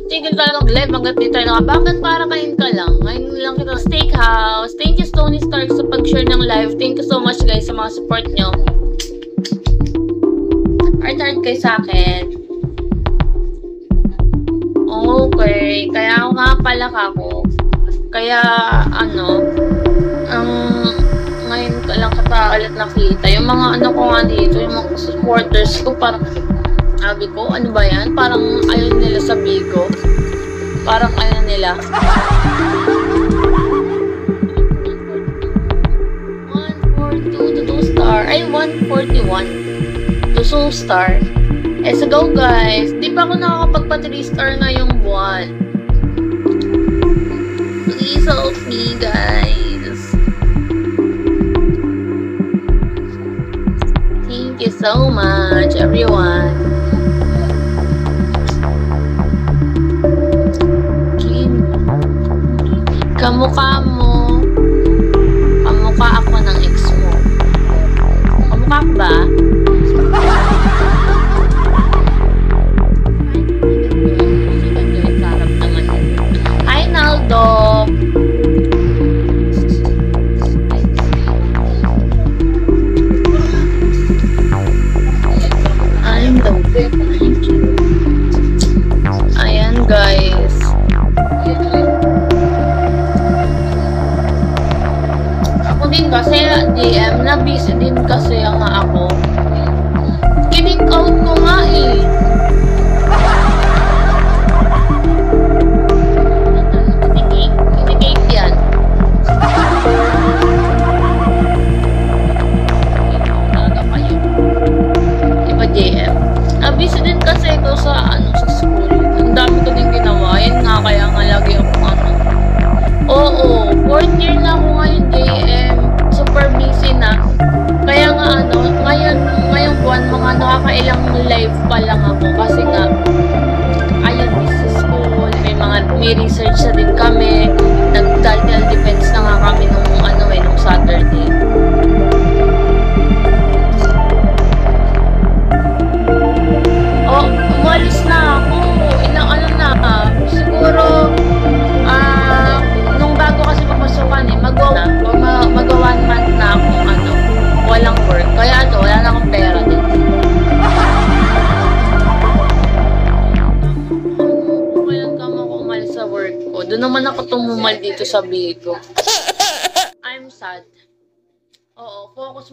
tigil talaga mag-live hanggat di tayo bakit para kain ka lang? Ngayon lang kita Steakhouse. Thank you Tony Stark sa pag-share ng live. Thank you so much guys sa mga support nyo. Heart kayo sa akin. Okay, kaya nga pala ako. Kaya ngayon ka lang ulit nakita. Yung mga ko nga dito, yung mga supporters ko, parang sabi ko, ano ba yan? Parang ayaw nila sa Bigo. Parang ayaw nila. 142 to 2 star. Ay, 141 to 2 star. So go guys. Di pa ako nakakapagpa 3 star ngayong buwan. Please help me guys. Thank you so much everyone. Kamukha mo. Kamukha ako ng ex mo. Kamukha ko ba? Hi Naldo. I'm the big thank you. Ayan guys. Din kasi DM na busy din kasi nga ako. Kinik out ko nga eh. Kinik yan. Talaga kayo. Diba JM? Busy din kasi ko sa sa school. Ang dami ko din ginawa. Yan nga kaya nga lagi ako Oo, 4th year na ako ngayon JM. Super busy na. Kaya nga ngayong buwan mga nakakailang live pa lang ako kasi nga ayun busy school. May research na din kami. Nag-title defense na nga kami nung Saturday. Oh, umalis na ako. Ilang siguro bago kasi papasukan mag 1 month na akong walang work. Kaya wala na akong pera din. Kailan ka ako umalis sa work ko? Doon naman ako tumumal dito sa Bigo. I'm sad. Oo, focus